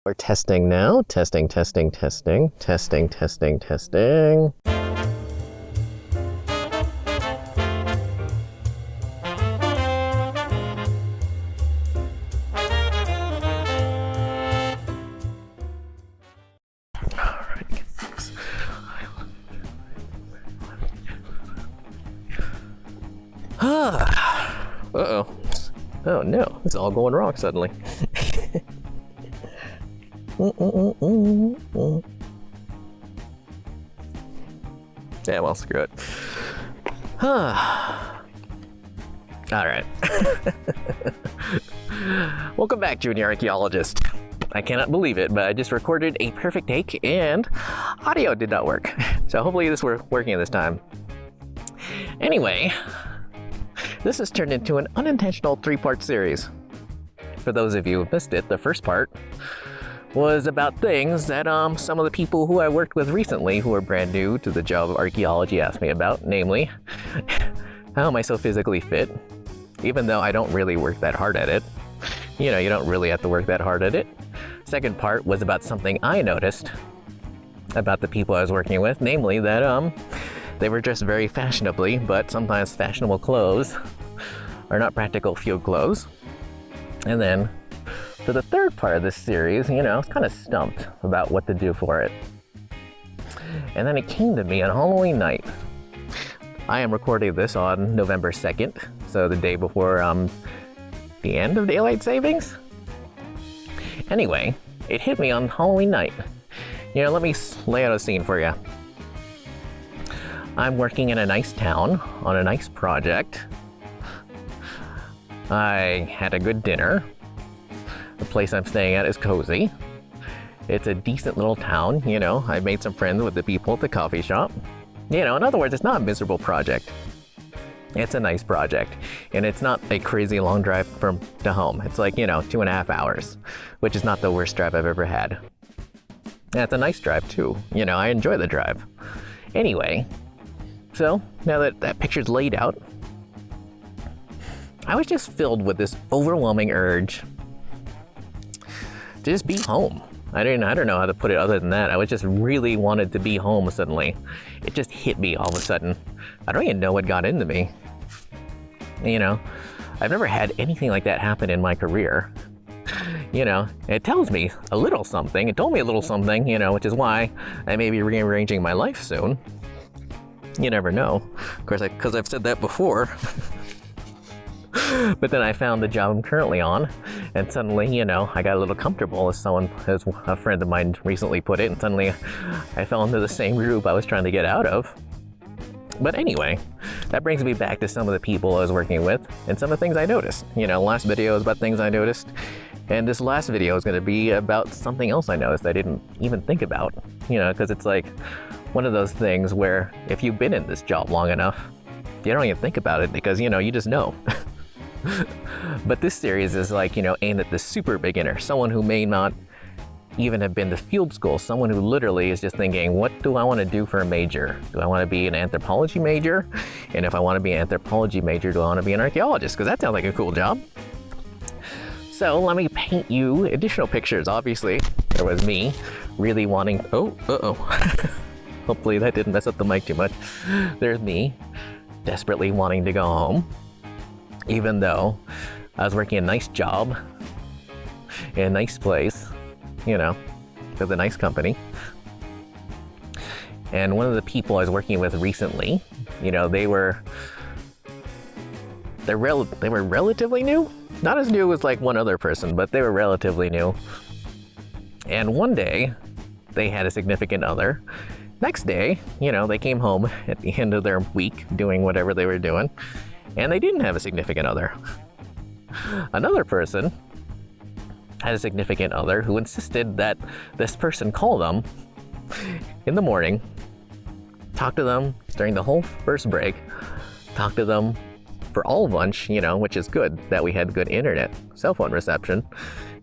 We're testing now. Testing, testing, testing, testing, testing, testing. Uh-oh. Oh no, it's all going wrong suddenly. Yeah, well, screw it. Alright. Welcome back, Junior Archaeologist. I cannot believe it, but I just recorded a perfect take and audio did not work. So hopefully this is working this time. Anyway, this has turned into an unintentional 3-part series. For those of you who missed it, the first part was about things that some of the people who I worked with recently who are brand new to the job of archaeology asked me about, namely, how am I so physically fit? Even though I don't really work that hard at it. You know, you don't really have to work that hard at it. Second part was about something I noticed about the people I was working with, namely that they were dressed very fashionably, but sometimes fashionable clothes are not practical field clothes. And then for the third part of this series, you know, I was kind of stumped about what to do for it. And then it came to me on Halloween night. I am recording this on November 2nd, so the day before the end of daylight savings. Anyway, it hit me on Halloween night. You know, let me lay out a scene for you. I'm working in a nice town on a nice project. I had a good dinner. The place I'm staying at is cozy. It's a decent little town, you know. I made some friends with the people at the coffee shop. You know, in other words, it's not a miserable project. It's a nice project. And it's not a crazy long drive to home. It's like, you know, 2.5 hours, which is not the worst drive I've ever had. And it's a nice drive too. You know, I enjoy the drive. Anyway, so now that that picture's laid out, I was just filled with this overwhelming urge to just be home. I don't know how to put it other than that. I was just really wanted to be home suddenly. It just hit me all of a sudden. I don't even know what got into me. You know, I've never had anything like that happen in my career. You know, it tells me a little something. It told me a little something, you know, which is why I may be rearranging my life soon. You never know. Of course, because I've said that before. But then I found the job I'm currently on, and suddenly, you know, I got a little comfortable, as a friend of mine recently put it, and suddenly I fell into the same group I was trying to get out of. But anyway, that brings me back to some of the people I was working with, and some of the things I noticed. You know, last video was about things I noticed, and this last video is going to be about something else I noticed I didn't even think about. You know, because it's like one of those things where if you've been in this job long enough, you don't even think about it because, you know, you just know. But this series is like, you know, aimed at the super beginner, someone who may not even have been to field school, someone who literally is just thinking, what do I want to do for a major? Do I want to be an anthropology major? And if I want to be an anthropology major, do I want to be an archaeologist? Because that sounds like a cool job. So let me paint you additional pictures. Obviously, there was me really wanting, hopefully that didn't mess up the mic too much. There's me desperately wanting to go home, even though I was working a nice job in a nice place, you know, with a nice company. And one of the people I was working with recently, you know, they were relatively new. Not as new as like one other person, but they were relatively new. And one day, they had a significant other. Next day, you know, they came home at the end of their week doing whatever they were doing, and they didn't have a significant other. Another person had a significant other who insisted that this person call them in the morning, talk to them during the whole first break, talk to them for all of lunch, you know, which is good that we had good internet, cell phone reception,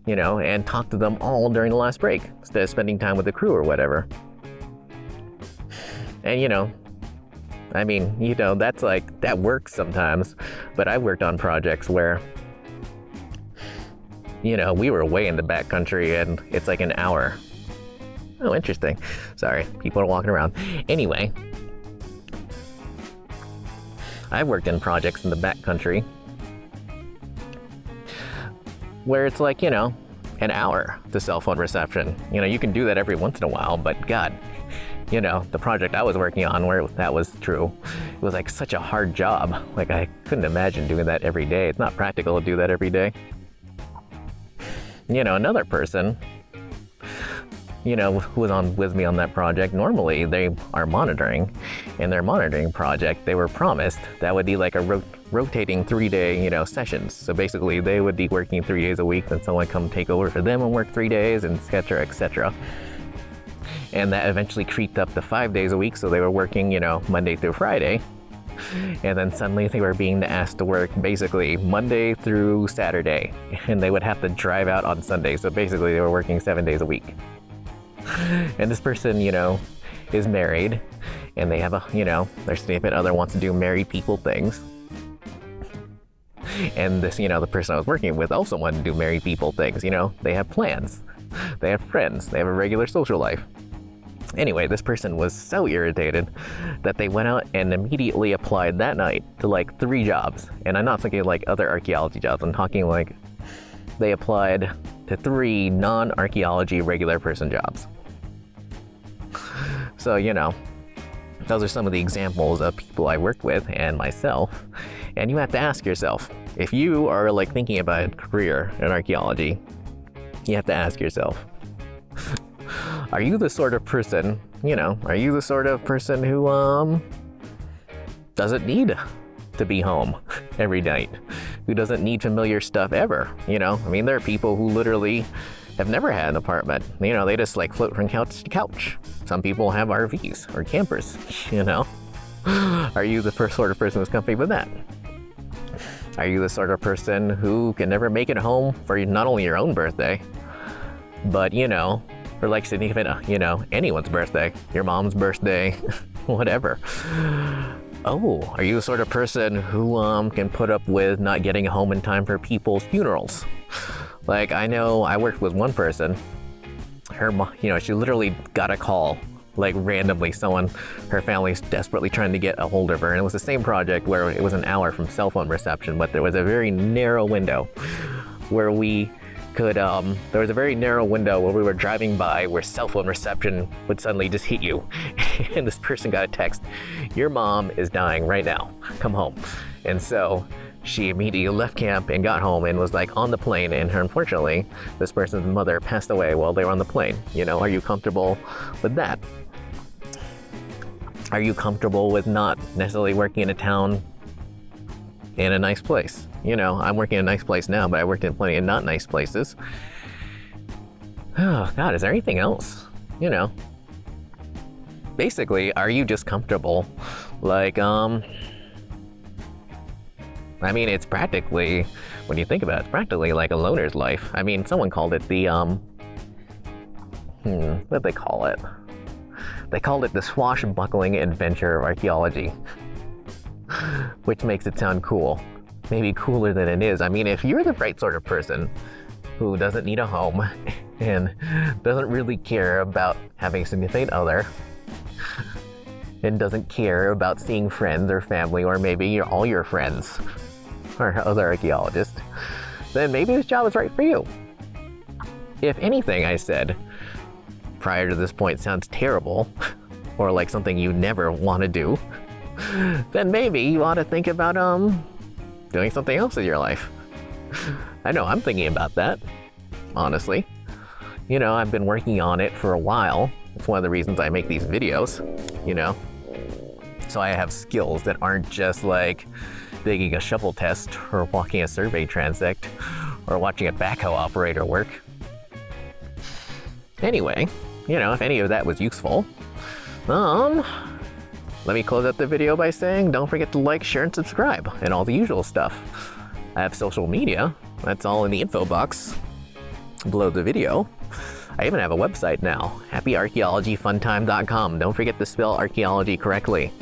you know, and talk to them all during the last break instead of spending time with the crew or whatever. And, you know, I mean, you know, that's like, that works sometimes, but I've worked on projects where, You know, we were way in the back country and it's like an hour. Oh, interesting. Sorry, people are walking around. Anyway, I've worked in projects in the back country where it's like, you know, an hour to cell phone reception. You know, you can do that every once in a while, but God, you know, the project I was working on where that was true, it was like such a hard job. Like I couldn't imagine doing that every day. It's not practical to do that every day. You know, another person, you know, who was on with me on that project, normally they are monitoring. In their monitoring project, they were promised that would be like a rotating 3-day, you know, sessions. So basically they would be working 3 days a week, then someone come take over for them and work 3 days, and etc., etc. And that eventually creeped up to 5 days a week, so they were working, you know, Monday through Friday. And then suddenly they were being asked to work basically Monday through Saturday, and they would have to drive out on Sunday. So basically they were working 7 days a week. And this person, you know, is married, and they have a, you know, their significant other wants to do married people things. And this, you know, the person I was working with also wanted to do married people things. You know, they have plans, they have friends, they have a regular social life. Anyway, this person was so irritated that they went out and immediately applied that night to like 3 jobs. And I'm not thinking like other archaeology jobs, I'm talking like they applied to 3 non-archaeology regular person jobs. So, you know, those are some of the examples of people I worked with and myself. And you have to ask yourself, if you are like thinking about a career in archaeology, you have to ask yourself, are you the sort of person, you know, are you the sort of person who doesn't need to be home every night, who doesn't need familiar stuff ever? You know, I mean, there are people who literally have never had an apartment. You know, they just like float from couch to couch. Some people have RVs or campers, you know. Are you the first sort of person who's comfy with that? Are you the sort of person who can never make it home for not only your own birthday, but, you know, for like significant, you know, anyone's birthday, your mom's birthday, whatever. Oh, are you the sort of person who can put up with not getting home in time for people's funerals? Like, I know I worked with one person, her mom, you know, she literally got a call, like randomly, her family's desperately trying to get a hold of her. And it was the same project where it was an hour from cell phone reception, but there was a very narrow window where we could, there was a very narrow window where we were driving by where cell phone reception would suddenly just hit you. And this person got a text, your mom is dying right now, come home. And so she immediately left camp and got home and was like on the plane, and unfortunately, this person's mother passed away while they were on the plane. You know, are you comfortable with that? Are you comfortable with not necessarily working in a town in a nice place? You know, I'm working in a nice place now, but I worked in plenty of not nice places. Oh God, is there anything else? You know, basically, are you just comfortable? Like, I mean, it's practically, when you think about it, it's practically like a loner's life. I mean, someone called it the, what'd they call it? They called it the swashbuckling adventure of archaeology, which makes it sound cool. Maybe cooler than it is. I mean, if you're the right sort of person who doesn't need a home and doesn't really care about having a significant other, and doesn't care about seeing friends or family, or maybe all your friends or other archaeologists, then maybe this job is right for you. If anything I said prior to this point sounds terrible, or like something you never want to do, then maybe you ought to think about doing something else in your life. I know I'm thinking about that, honestly. You know, I've been working on it for a while. It's one of the reasons I make these videos, you know. So I have skills that aren't just like digging a shovel test or walking a survey transect or watching a backhoe operator work. Anyway, you know, if any of that was useful, let me close out the video by saying don't forget to like, share, and subscribe, and all the usual stuff. I have social media. That's all in the info box below the video. I even have a website now, happyarchaeologyfuntime.com. Don't forget to spell archaeology correctly.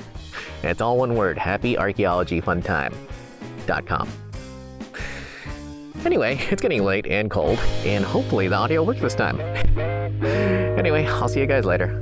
And it's all one word, happyarchaeologyfuntime.com. Anyway, it's getting late and cold, and hopefully the audio works this time. Anyway, I'll see you guys later.